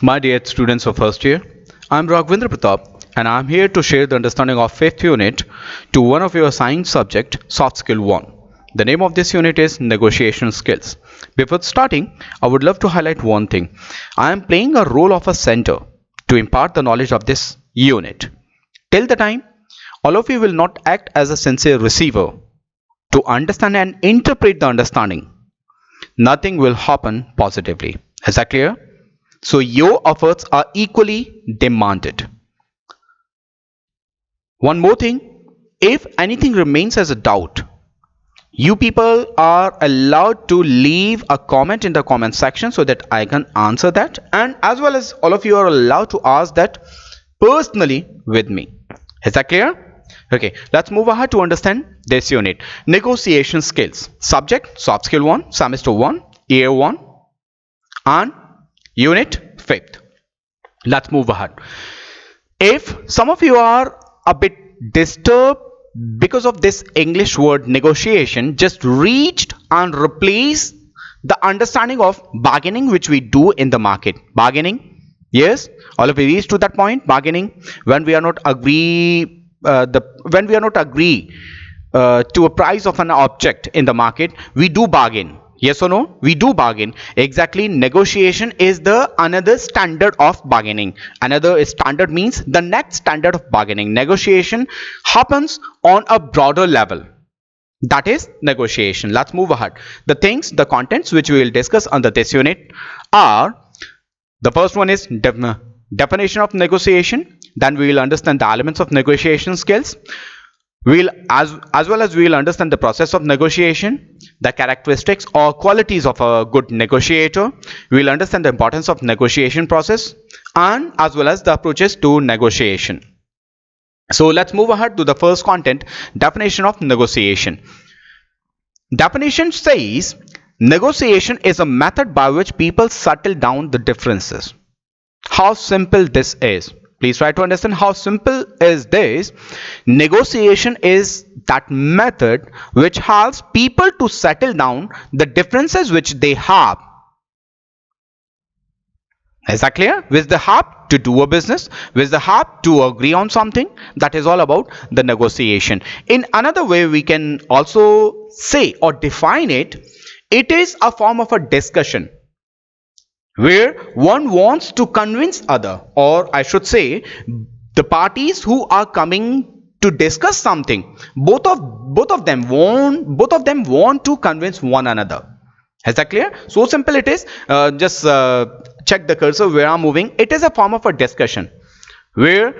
My dear students of first year, I am Raghvendra Pratap and I am here to share the understanding of 5th unit to one of your assigned subject, Soft Skill 1. The name of this unit is Negotiation Skills. Before starting, I would love to highlight one thing. I am playing a role of a center to impart the knowledge of this unit. Till the time, all of you will not act as a sincere receiver to understand and interpret the understanding. Nothing will happen positively. Is that clear? So your efforts are equally demanded. One more thing, if anything remains as a doubt, you people are allowed to leave a comment in the comment section so that I can answer that, and as well as all of you are allowed to ask that personally with me. Is that clear? Okay, let's move ahead to understand this unit. Negotiation skills. Subject, soft skill 1, semester 1, year 1, and unit 5th. Let's move ahead. If some of you are a bit disturbed because of this English word negotiation, just reached and replace the understanding of bargaining which we do in the market. Bargaining, yes, all of you reached to that point. Bargaining, when we are not agree to a price of an object in the market, we do bargain. Yes or no? We do bargain. Exactly. Negotiation is the another standard of bargaining. Another standard means the next standard of bargaining. Negotiation happens on a broader level. That is negotiation. Let's move ahead. The contents which we will discuss under this unit are, the first one is definition of negotiation. Then we will understand the elements of negotiation skills. We'll as well as we will understand the process of negotiation, the characteristics or qualities of a good negotiator. We will understand the importance of negotiation process and as well as the approaches to negotiation. So let's move ahead to the first content, definition of negotiation. Definition says negotiation is a method by which people settle down the differences. How simple this is. Please try to understand how simple is this. Negotiation is that method which helps people to settle down the differences which they have. Is that clear? With the help to do a business, with the help to agree on something, that is all about the negotiation. In another way, we can also say or define it, it is a form of a discussion where one wants to convince other, or I should say the parties who are coming to discuss something, both of them want to convince one another. Is that clear? So simple it is. Just check the cursor where I'm moving. It is a form of a discussion where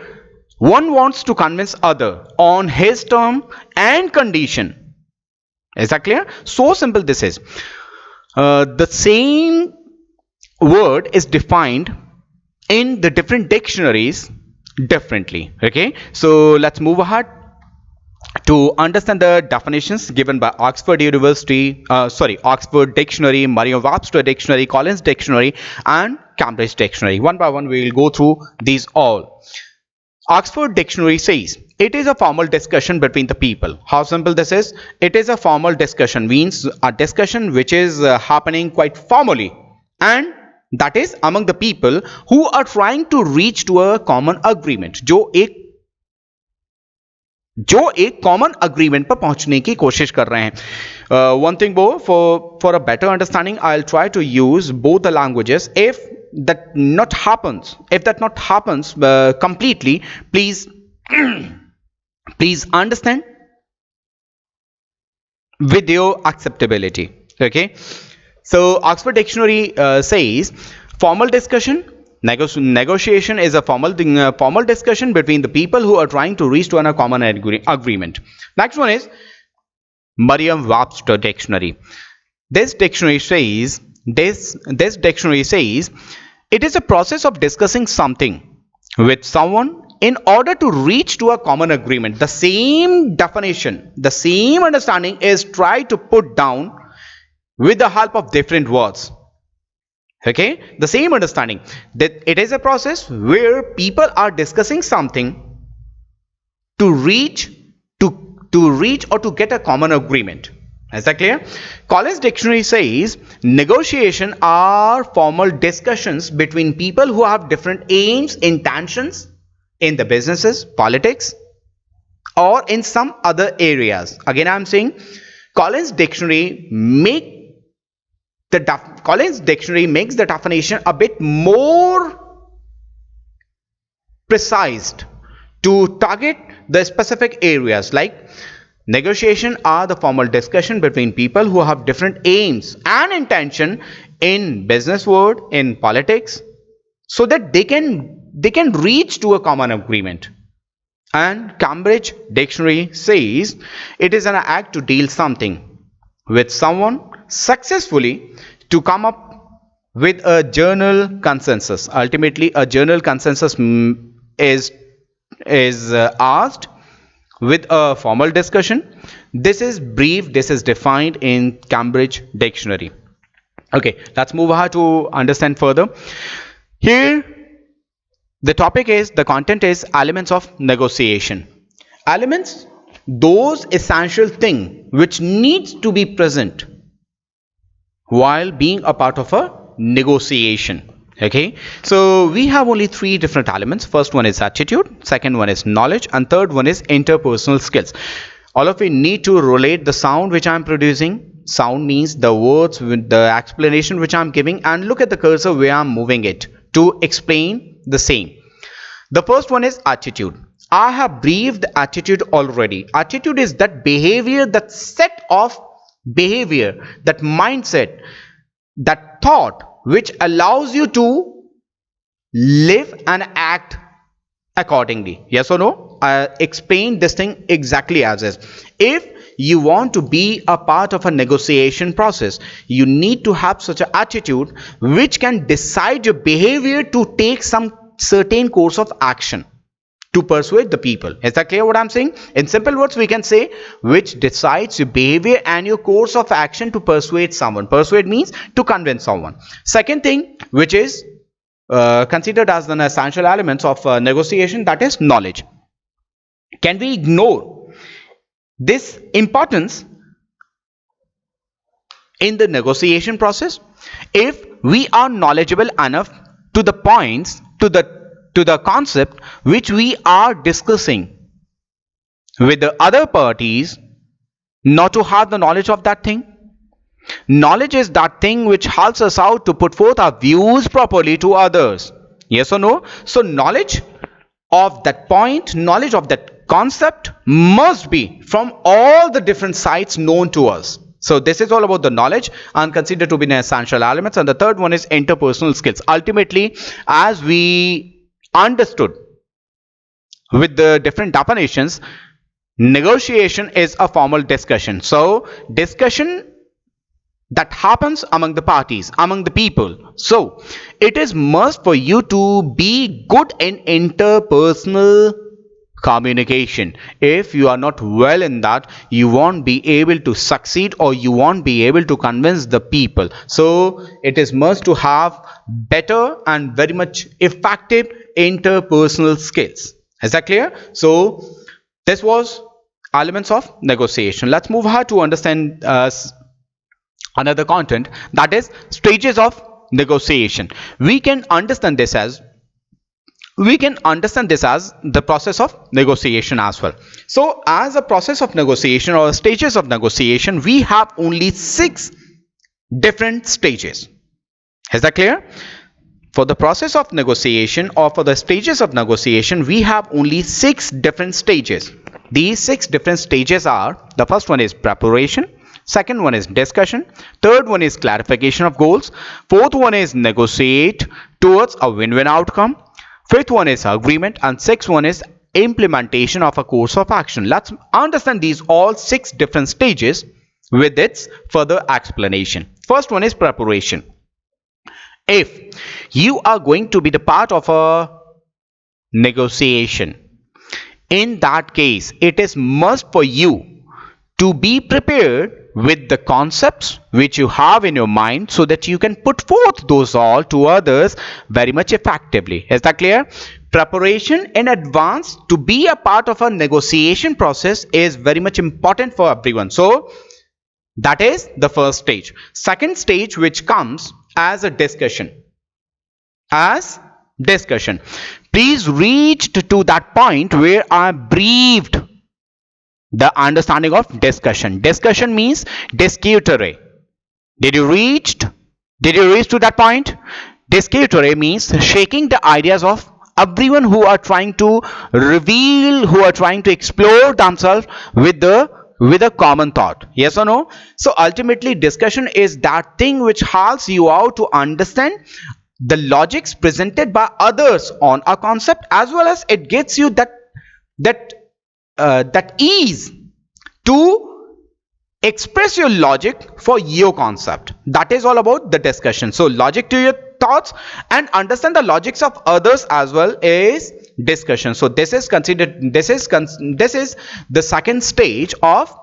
one wants to convince other on his term and condition. Is that clear? So simple this is. The same word is defined in the different dictionaries differently. Okay, so let's move ahead to understand the definitions given by Oxford Dictionary, Merriam-Webster Dictionary, Collins Dictionary, and Cambridge Dictionary. One by one, we will go through these all. Oxford Dictionary says it is a formal discussion between the people. How simple this is? It is a formal discussion, means a discussion which is happening quite formally, and that is among the people who are trying to reach to a common agreement, जो एक common agreement पर पहुंचने की कोशिश कर रहे हैं. One thing more, for a better understanding, I'll try to use both the languages. If that not happens completely, please please understand with your acceptability. Okay, so Oxford Dictionary says formal discussion. Negotiation is a formal discussion between the people who are trying to reach to a common agreement. Next one is Merriam-Webster Dictionary. This dictionary says it is a process of discussing something with someone in order to reach to a common agreement. The same definition, the same understanding is tried to put down with the help of different words. Okay, the same understanding that it is a process where people are discussing something to reach or to get a common agreement. Is that clear? College Dictionary says negotiation are formal discussions between people who have different aims, intentions in the businesses, politics, or in some other areas. Again, I'm saying Collins Dictionary Collins Dictionary makes the definition a bit more precise to target the specific areas. Like negotiation are the formal discussion between people who have different aims and intention in business world, in politics, so that they can reach to a common agreement. And Cambridge Dictionary says it is an act to deal something with someone successfully to come up with a journal consensus. Ultimately, a journal consensus is asked with a formal discussion. This is brief. This is defined in Cambridge Dictionary. Okay, let's move ahead to understand further. Here, the topic is, the content is elements of negotiation. Elements, those essential thing which needs to be present while being a part of a negotiation. Okay, so we have only three different elements. First one is attitude, second one is knowledge, and third one is interpersonal skills. All of you need to relate the sound which I am producing. Sound means the words with the explanation which I am giving, and look at the cursor where I am moving it to explain the same. The first one is attitude. I have briefed the attitude already. Attitude is that behavior, that set of behavior, that mindset, that thought which allows you to live and act accordingly. Yes or no? I explain this thing exactly as is. If you want to be a part of a negotiation process, you need to have such an attitude which can decide your behavior to take some certain course of action to persuade the people. Is that clear what I'm saying? In simple words, we can say which decides your behavior and your course of action to persuade someone. Persuade means to convince someone. Second thing, which is considered as an essential elements of negotiation, that is knowledge. Can we ignore this importance in the negotiation process? If we are knowledgeable enough to the points, to the concept which we are discussing with the other parties, not to have the knowledge of that thing. Knowledge is that thing which helps us out to put forth our views properly to others. Yes or no? So knowledge of that point, knowledge of that concept must be from all the different sides known to us. So this is all about the knowledge and considered to be an essential elements. And the third one is interpersonal skills. Ultimately, as we understood with the different definitions, negotiation is a formal discussion. So discussion that happens among the parties, among the people. So it is must for you to be good in interpersonal communication. If you are not well in that, you won't be able to succeed, or you won't be able to convince the people. So it is must to have better and very much effective interpersonal skills. Is that clear? So this was elements of negotiation. Let's move ahead to understand another content, that is stages of negotiation. We can understand this as the process of negotiation as well. So as a process of negotiation or stages of negotiation, we have only 6 different stages. Is that clear? For the process of negotiation or for the stages of negotiation, we have only 6 different stages. These 6 different stages are: the first one is preparation, second one is discussion, third one is clarification of goals, fourth one is negotiate towards a win-win outcome, fifth one is agreement, and sixth one is implementation of a course of action. Let's understand these all 6 different stages with its further explanation. First one is preparation. If you are going to be the part of a negotiation, in that case it is must for you to be prepared with the concepts which you have in your mind, so that you can put forth those all to others very much effectively. Is that clear? Preparation in advance to be a part of a negotiation process is very much important for everyone. So That is the first stage. Second stage, which comes as a discussion. As discussion. Please reach to that point where I briefed the understanding of discussion. Discussion means discutere. Did you reach? Did you reach to that point? Discutere means shaking the ideas of everyone who are trying to reveal, who are trying to explore themselves with a common thought. Yes or no? So ultimately, discussion is that thing which helps you out to understand the logics presented by others on a concept, as well as it gets you that that ease to express your logic for your concept. That is all about the discussion. So logic to your thoughts and understand the logics of others as well is discussion. So this is considered, this is the second stage of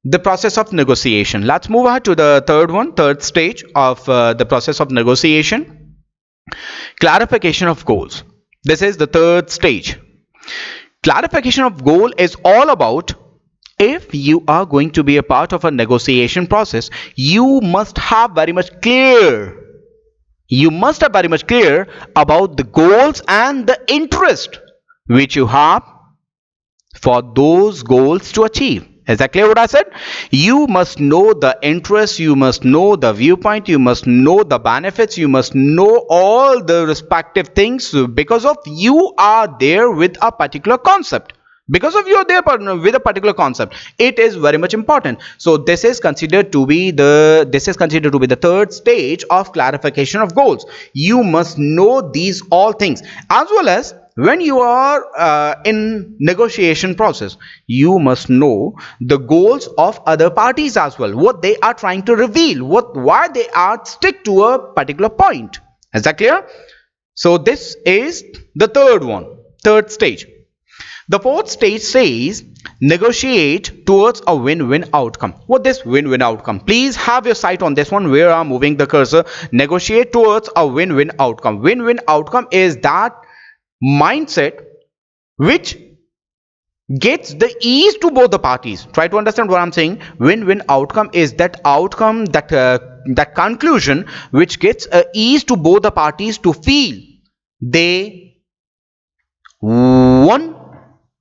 the process of negotiation. Let's move on to the third stage of the process of negotiation. Clarification of goals. This is the third stage. Clarification of goal is all about, if you are going to be a part of a negotiation process, you must have very much clear, about the goals and the interest which you have for those goals to achieve. Is that clear what I said? You must know the interest, you must know the viewpoint, you must know the benefits, you must know all the respective things, because of you are there with a particular concept. Because of you are there with a particular concept, it is very much important. So this is considered to be the third stage of clarification of goals. You must know these all things, as well as when you are in negotiation process, you must know the goals of other parties as well, what they are trying to reveal, why they are stick to a particular point. Is that clear? So this is the third stage. The fourth stage says negotiate towards a win-win outcome. What is win-win outcome? Please have your sight on this one where I'm moving the cursor. Negotiate towards a win-win outcome. Win-win outcome is that mindset which gets the ease to both the parties. Try to understand what I'm saying. Win-win outcome is that outcome, that conclusion which gets a ease to both the parties to feel they won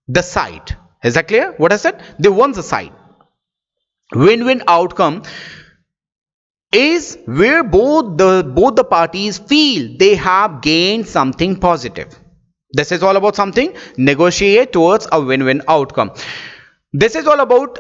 the side. Is that clear what I said? They won the side. Win-win outcome is where both the parties feel they have gained something positive. This is all about something. Negotiate towards a win-win outcome. This is all about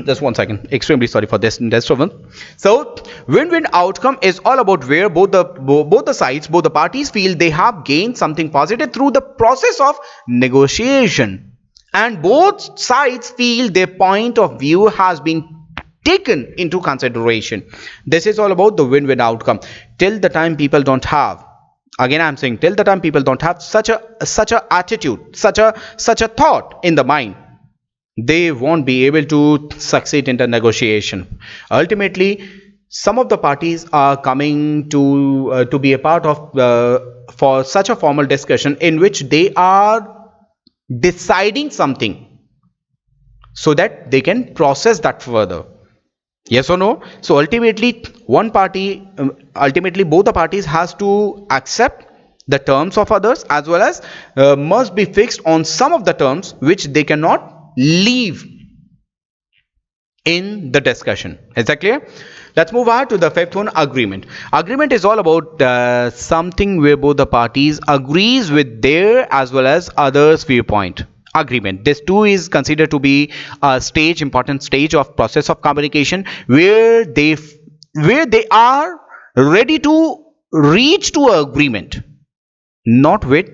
just one second, extremely sorry for this disturbance. So win-win outcome is all about where both the parties feel they have gained something positive through the process of negotiation, and both sides feel their point of view has been taken into consideration. This is all about the win-win outcome. Till the time people don't have, again I'm saying, till the time people don't have such a attitude, such a thought in the mind, they won't be able to succeed in the negotiation. Ultimately, some of the parties are coming to be a part of for such a formal discussion in which they are deciding something so that they can process that further. Yes or no? So ultimately, ultimately both the parties has to accept the terms of others, as well as must be fixed on some of the terms which they cannot leave in the discussion. Is that clear? Let's move on to the fifth one, agreement. Agreement is all about something where both the parties agrees with their as well as others viewpoint. Agreement, this too is considered to be a important stage of process of communication, where they are ready to reach to an agreement, not with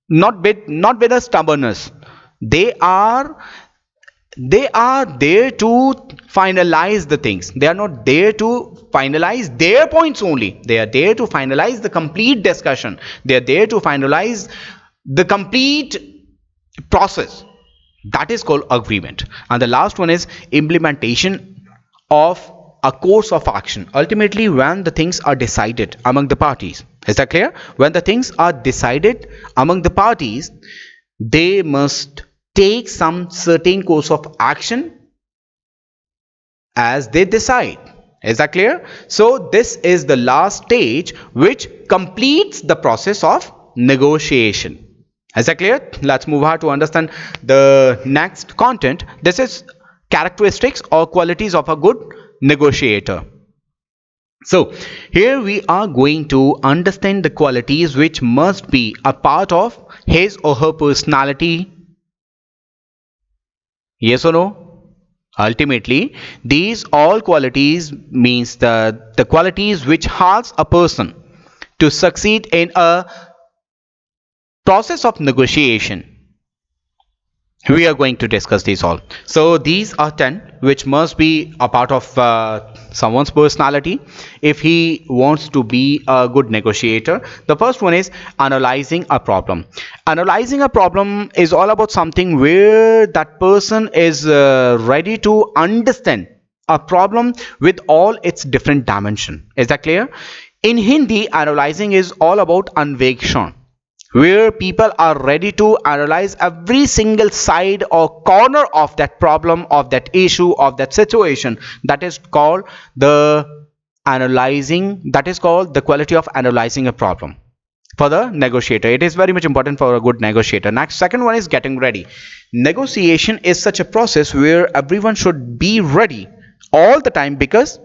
not with a stubbornness. They are there to finalize the things. They are not there to finalize their points only. They are there to finalize the complete discussion. They are there to finalize the complete process. That is called agreement. And the last one is implementation of a course of action. Ultimately, when the things are decided among the parties, is that clear? When the things are decided among the parties, they must take some certain course of action as they decide. Is that clear? So this is the last stage which completes the process of negotiation. Is that clear? Let's move on to understand the next content. This is characteristics or qualities of a good negotiator. So here we are going to understand the qualities which must be a part of his or her personality. Yes or no? Ultimately, these all qualities means the qualities which helps a person to succeed in a process of negotiation. We are going to discuss these all. So these are 10 which must be a part of someone's personality if he wants to be a good negotiator. The first one is analyzing a problem. Analyzing a problem is all about something where that person is ready to understand a problem with all its different dimension. Is that clear? In Hindi, analyzing is all about anvekshan, where people are ready to analyze every single side or corner of that problem, of that issue, of that situation. That is called the analyzing, that is called the quality of analyzing a problem for the negotiator. It is very much important for a good negotiator. Next, second one is getting ready. Negotiation is such a process where everyone should be ready all the time, because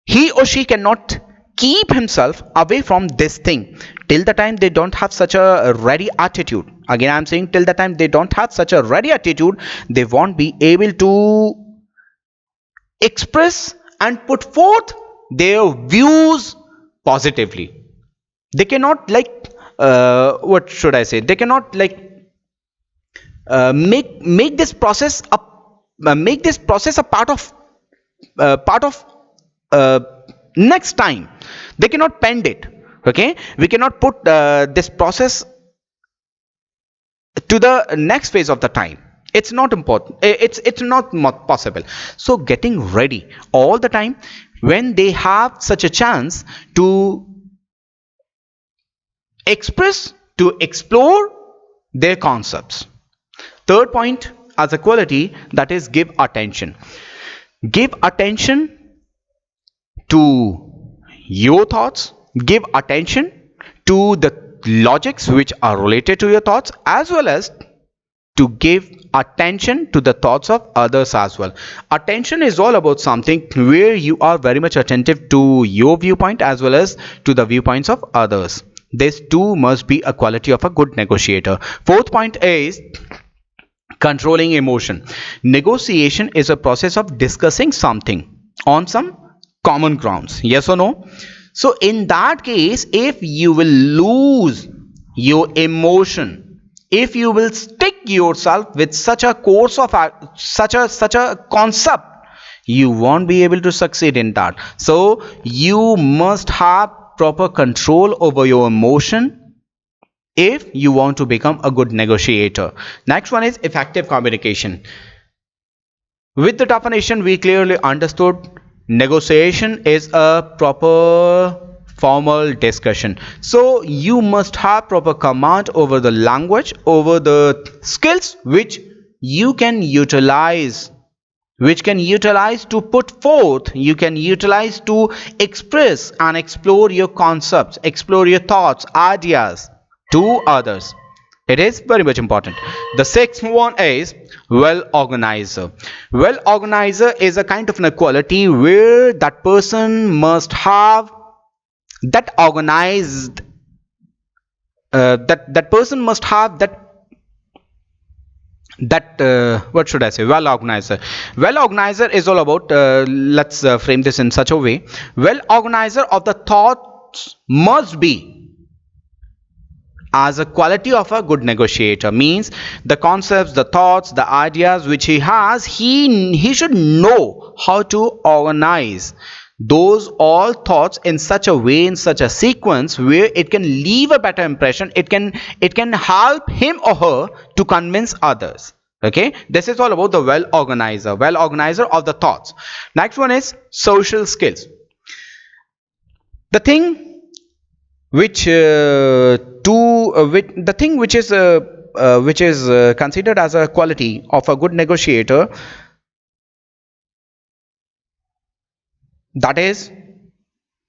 he or she cannot keep himself away from this thing till the time they don't have such a ready attitude. Again, I'm saying, till the time they don't have such a ready attitude, they won't be able to express and put forth their views positively. They cannot what should I say, they cannot make this process a part of uh, next time. They cannot pend it. Okay, we cannot put this process to the next phase of the time. It's not important, it's not possible. So getting ready all the time when they have such a chance to express, to explore their concepts. Third point as a quality, that is give attention. Give attention to your thoughts, give attention to the logics which are related to your thoughts, as well as to give attention to the thoughts of others as well. Attention is all about something where you are very much attentive to your viewpoint as well as to the viewpoints of others. This too must be a quality of a good negotiator. Fourth point is controlling emotion. Negotiation is a process of discussing something on some common grounds. Yes or no? So in that case, if you will lose your emotion, if you will stick yourself with such a course of such a concept, you won't be able to succeed in that. So you must have proper control over your emotion if you want to become a good negotiator. Next one is effective communication. With the definition, we clearly understood negotiation is a proper formal discussion. So you must have proper command over the language, over the skills which you can utilize, to put forth, you can utilize to express and explore your concepts, explore your thoughts, ideas to others. It is very much important. The sixth one is well organizer. Well organizer is a kind of an quality where that person must have that organized, that person must have that what should I say, well organizer. Well organizer is all about, let's frame this in such a way. Well organizer of the thoughts must be as a quality of a good negotiator, means the concepts, the thoughts, the ideas which he has, he should know how to organize those all thoughts in such a way, in such a sequence where it can leave a better impression, it can help him or her to convince others. Okay, this is all about the well organizer, well organizer of the thoughts. Next one is social skills. The thing which the thing which is considered as a quality of a good negotiator that is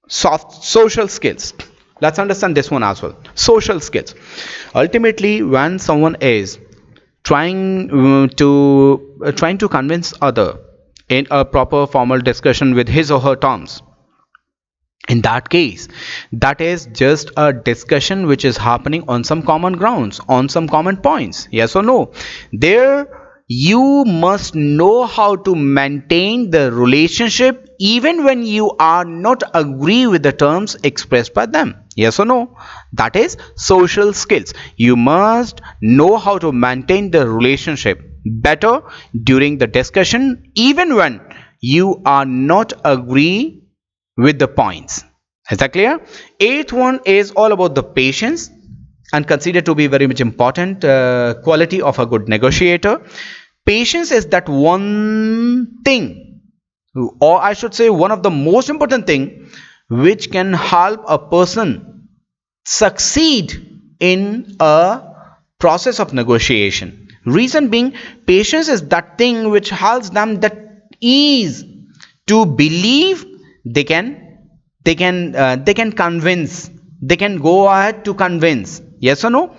soft social skills. Let's understand this one as well. Social skills. Ultimately, when someone is trying to convince other in a proper formal discussion with his or her terms, in that case, that is just a discussion which is happening on some common grounds, on some common points, yes or no. There you must know how to maintain the relationship even when you are not agree with the terms expressed by them, yes or no. That is social skills. You must know how to maintain the relationship better during the discussion even when you are not agree with the points. Is that clear? Eighth one is all about the patience and considered to be very much important quality of a good negotiator. Patience is that one thing, or I should say one of the most important thing, which can help a person succeed in a process of negotiation. Reason being, patience is that thing which helps them that ease to believe they can convince, they can go ahead to convince, yes or no.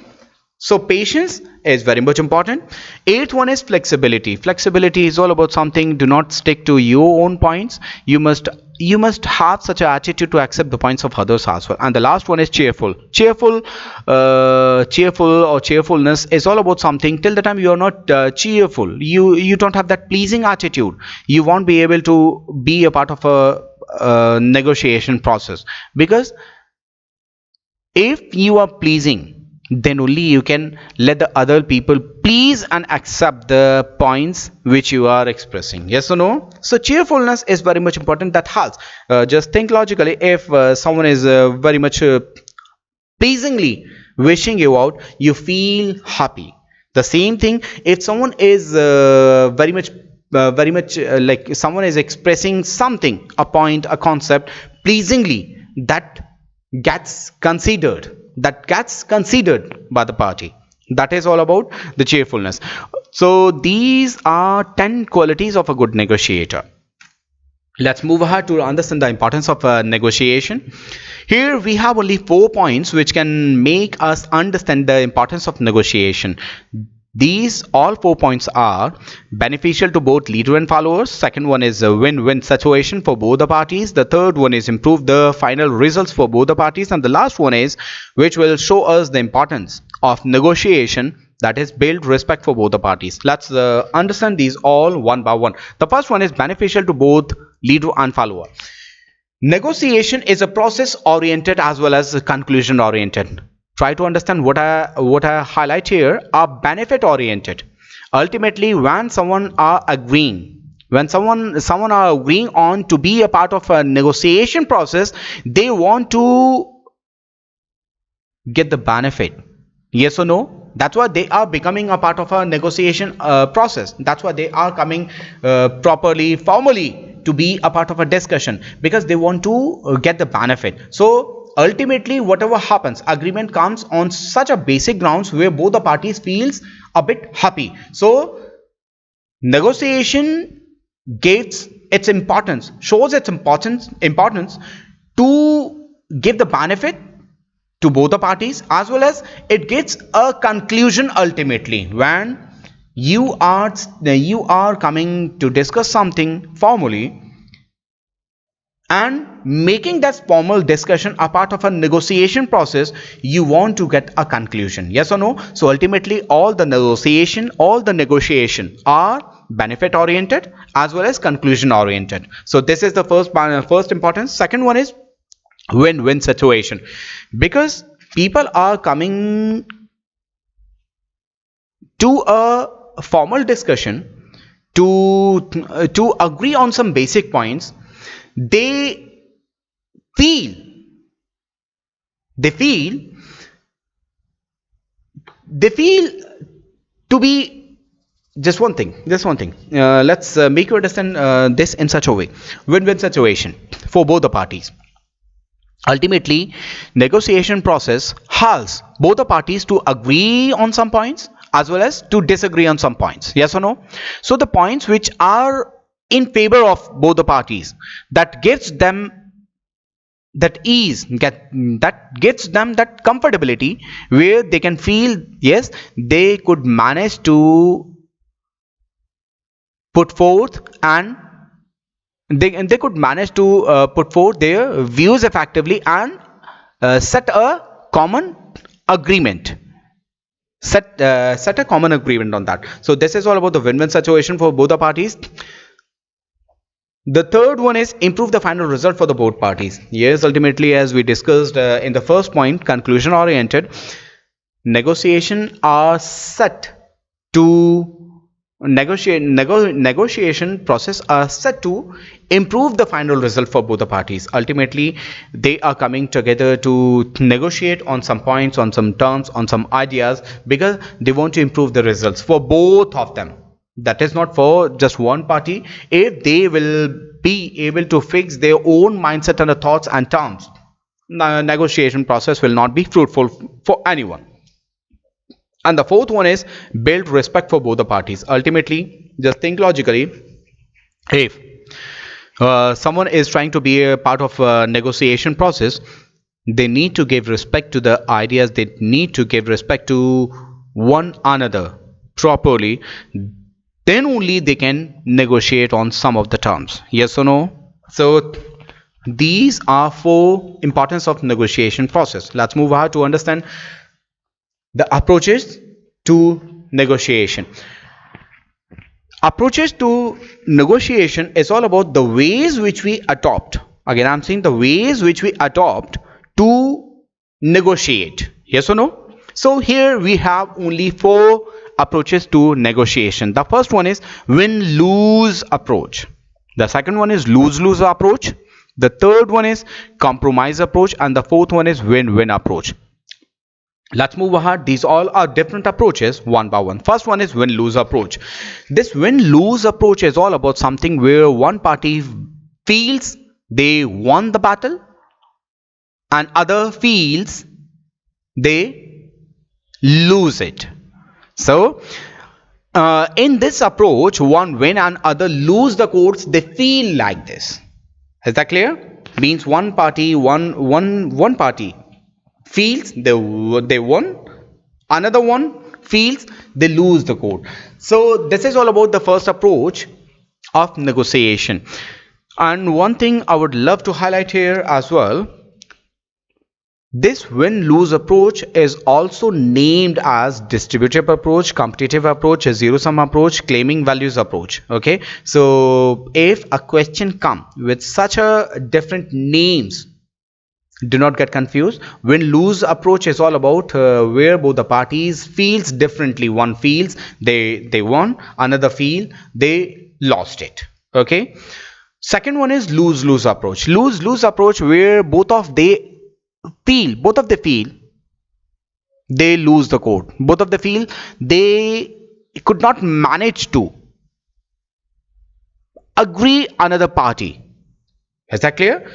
So patience is very much important. Eighth one is flexibility. Flexibility is all about something, do not stick to your own points. You must have such an attitude to accept the points of others as well. And the last one is cheerful. Cheerful or cheerfulness is all about something, till the time you are not cheerful, you don't have that pleasing attitude, you won't be able to be a part of a negotiation process. Because if you are pleasing, then only you can let the other people please and accept the points which you are expressing, yes or no. So cheerfulness is very much important, that helps. Just think logically, if someone is very much pleasingly wishing you out, you feel happy. The same thing, if someone is very much like someone is expressing something, a point, a concept pleasingly, that gets considered by the party. That is all about the cheerfulness. So these are 10 qualities of a good negotiator. Let's move ahead to understand the importance of negotiation. Here we have only 4 points which can make us understand the importance of negotiation. These all 4 points are beneficial to both leader and followers. Second one is a win-win situation for both the parties. The third one is improve the final results for both the parties. And the last one is which will show us the importance of negotiation, that is build respect for both the parties. Let's understand these all one by one. The first one is beneficial to both leader and follower. Negotiation is a process oriented as well as conclusion oriented. Try to understand what I highlight here are benefit oriented. Ultimately, when someone are agreeing, when someone are agreeing on to be a part of a negotiation process, they want to get the benefit, yes or no. That's why they are becoming a part of a negotiation process. That's why they are coming properly formally to be a part of a discussion, because they want to get the benefit. So ultimately whatever happens, agreement comes on such a basic grounds where both the parties feels a bit happy. So negotiation gives its importance, shows its importance to give the benefit to both the parties, as well as it gets a conclusion ultimately. When you are coming to discuss something formally and making that formal discussion a part of a negotiation process, you want to get a conclusion, yes or no. So ultimately all the negotiation are benefit oriented as well as conclusion oriented. So this is the first importance. Second one is win-win situation, because people are coming to a formal discussion to agree on some basic points. They feel they feel they feel to be just one thing. Let's make you understand this in such a way. Win-win situation for both the parties. Ultimately, negotiation process helps both the parties to agree on some points as well as to disagree on some points, yes or no. So the points which are in favor of both the parties, that gives them that ease, that gives them that comfortability where they can feel yes, they could manage to put forth and they could manage to put forth their views effectively and set a common agreement, set a common agreement on that. So this is all about the win-win situation for both the parties. The third one is improve the final result for the both parties. Yes, ultimately, as we discussed in the first point, conclusion oriented, negotiation are set to negotiation process are set to improve the final result for both the parties. Ultimately, they are coming together to negotiate on some points, on some terms, on some ideas, because they want to improve the results for both of them. That is not for just one party. If they will be able to fix their own mindset and the thoughts and terms, the negotiation process will not be fruitful for anyone. And the fourth one is build respect for both the parties. Ultimately, just think logically. If someone is trying to be a part of a negotiation process, they need to give respect to the ideas, they need to give respect to one another properly, then only they can negotiate on some of the terms. Yes or no? So these are four importance of negotiation process. Let's move ahead to understand the approaches to negotiation. Approaches to negotiation is all about the ways which we adopt. Again, I'm saying the ways which we adopt to negotiate. Yes or no? So here we have only four approaches to negotiation. The first one is win-lose approach. The second one is lose-lose approach. The third one is compromise approach, and the fourth one is win-win approach. Let's move ahead. These all are different approaches one by one. First one is win-lose approach. This win-lose approach is all about something where one party feels they won the battle and other feels they lose it. So in this approach, one win and other lose the courts. They feel like this. Is that clear? Means one party feels they won, another one feels they lose the court. So this is all about the first approach of negotiation. And one thing I would love to highlight here as well, this win-lose approach is also named as distributive approach, competitive approach, zero-sum approach, claiming values approach. Okay, so if a question comes with such a different names, do not get confused. Win-lose approach is all about where both the parties feels differently. One feels they won, another feel they lost it. Okay. Second one is lose-lose approach. Lose-lose approach where both of they feel they lose the court. Both of they feel they could not manage to agree another party. Is that clear?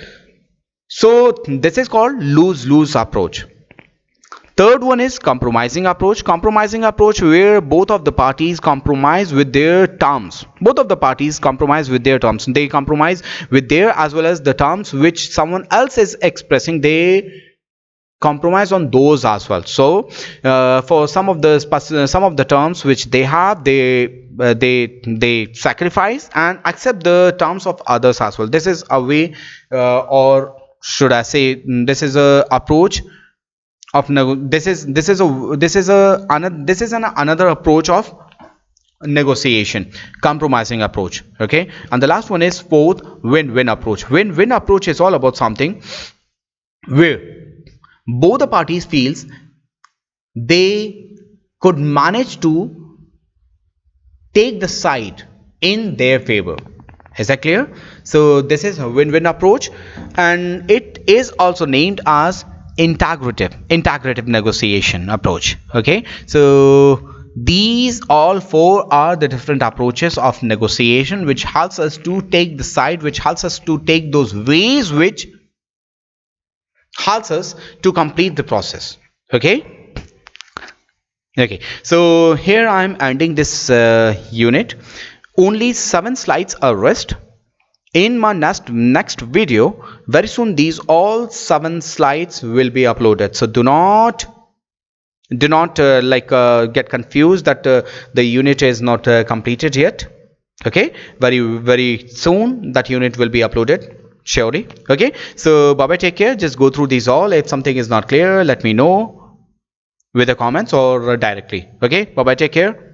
So this is called lose-lose approach. Third one is compromising approach. Compromising approach where both of the parties compromise with their terms. Both of the parties compromise with their terms. They compromise with their as well as the terms which someone else is expressing. They compromise on those as well. So for some of the terms which they have, they sacrifice and accept the terms of others as well. This is a way, or should I say, this is a approach of this is another approach of negotiation, compromising approach. Okay, and the last one is fourth, win-win approach. Win-win approach is all about something where both the parties feels they could manage to take the side in their favor. Is that clear? So this is a win-win approach, and it is also named as integrative negotiation approach. Okay, so these all four are the different approaches of negotiation which helps us to take the side, which helps us to take those ways which helps us to complete the process. Okay, so here I'm ending this unit. only 7 slides a rest. In my next video, very soon these all 7 slides will be uploaded. So do not get confused that the unit is not completed yet. Okay, very soon that unit will be uploaded, surely. Okay, so bye bye, take care. Just go through these all. If something is not clear, let me know with the comments or directly. Okay, bye bye, take care.